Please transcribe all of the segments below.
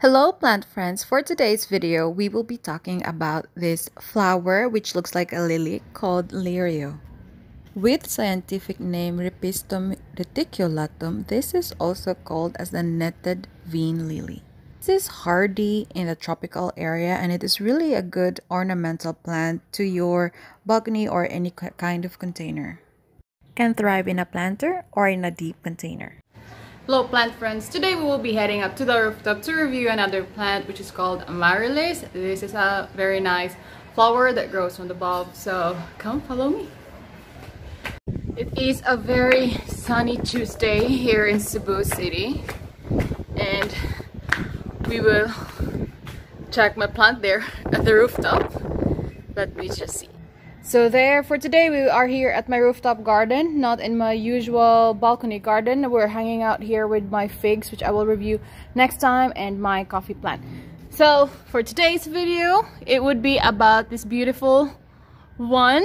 Hello plant friends, for today's video we will be talking about this flower which looks like a lily called Lerio. With scientific name Hippeastrum Reticulatum, this is also called as the netted Vien lily. This is hardy in the tropical area and it is really a good ornamental plant to your balcony or any kind of container. Can thrive in a planter or in a deep container. Hello plant friends, today we will be heading up to the rooftop to review another plant which is called Amaryllis. This is a very nice flower that grows from the bulb, so come follow me. It is a very sunny Tuesday here in Cebu City and we will check my plant there at the rooftop. Let me just see. So there, for today we are here at my rooftop garden, not in my usual balcony garden. We're hanging out here with my figs, which I will review next time, and my coffee plant. So for today's video, it would be about this beautiful one.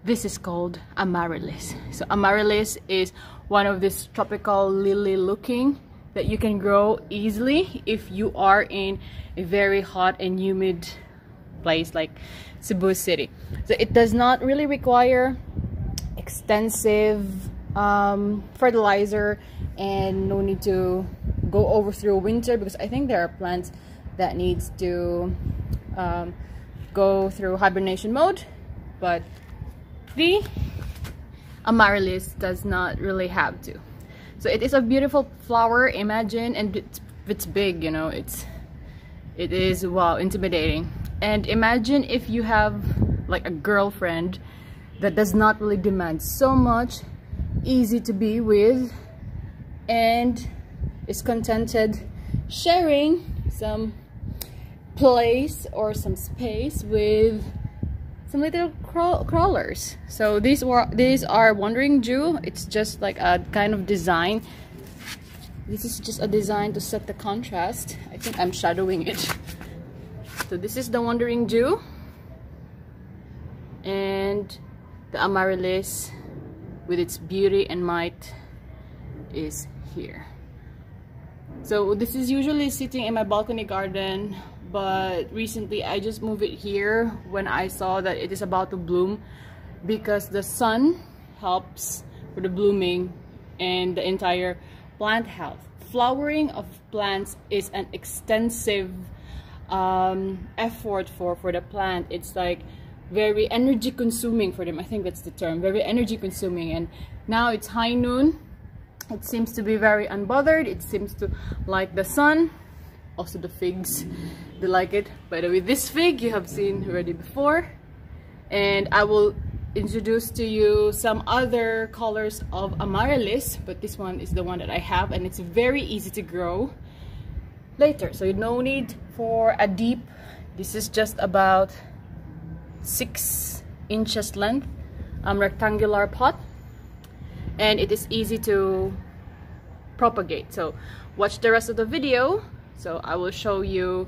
This is called Amaryllis. So Amaryllis is one of these tropical lily looking that you can grow easily if you are in a very hot and humid place like Cebu City. So it does not really require extensive fertilizer and no need to go over through winter, because I think there are plants that needs to go through hibernation mode, but the Amaryllis does not really have to. So it is a beautiful flower, imagine, and it's big, you know, it is, wow, intimidating. And imagine if you have like a girlfriend that does not really demand so much, easy to be with, and is contented sharing some place or some space with some little crawlers. So these are Wandering Jew. It's just like a kind of design. This is just a design to set the contrast. I think I'm shadowing it. So this is the Wandering Jew, and the Amaryllis with its beauty and might is here. So this is usually sitting in my balcony garden, but recently I just moved it here when I saw that it is about to bloom, because the sun helps for the blooming and the entire plant health. Flowering of plants is an extensive effort for the plant. It's like very energy consuming for them. I think that's the term, very energy consuming. And now it's high noon. It seems to be very unbothered. It seems to like the sun. Also the figs, they like it. By the way, this fig you have seen already before, and I will introduce to you some other colors of Amaryllis, but this one is the one that I have, and it's very easy to grow later, so you no need for a deep. This is just about 6 inches length, rectangular pot, and it is easy to propagate. So watch the rest of the video, so I will show you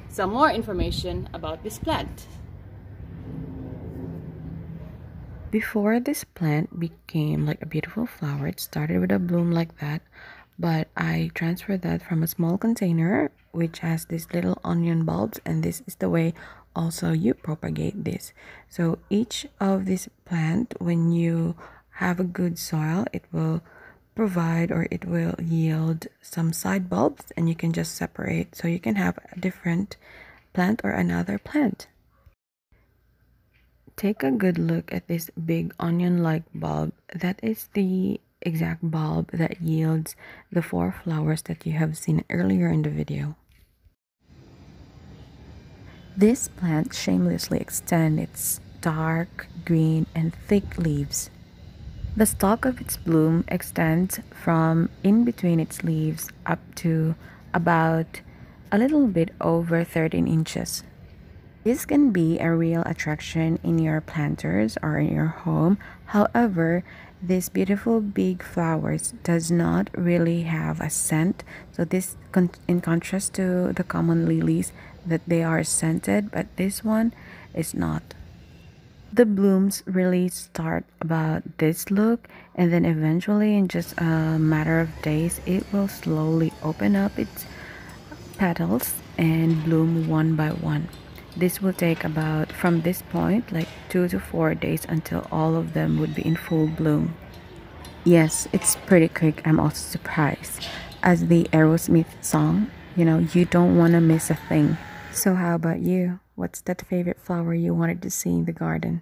some more information about this plant. Before this plant became like a beautiful flower, it started with a bloom like that, but I transferred that from a small container which has these little onion bulbs, and this is the way also you propagate this. So each of this plant, when you have a good soil, it will provide, or it will yield some side bulbs, and you can just separate, so you can have a different plant or another plant. Take a good look at this big onion-like bulb. That is the exact bulb that yields the 4 flowers that you have seen earlier in the video. This plant shamelessly extends its dark green and thick leaves. The stalk of its bloom extends from in between its leaves up to about a little bit over 13 inches. This can be a real attraction in your planters or in your home. However, these beautiful big flowers does not really have a scent. So this, in contrast to the common lilies that they are scented, but this one is not. The blooms really start about this look, and then eventually in just a matter of days it will slowly open up its petals and bloom one by one. This will take about, from this point, like 2 to 4 days until all of them would be in full bloom. Yes, it's pretty quick. I'm also surprised. As the Aerosmith song, you don't want to miss a thing. So how about you? What's that favorite flower you wanted to see in the garden?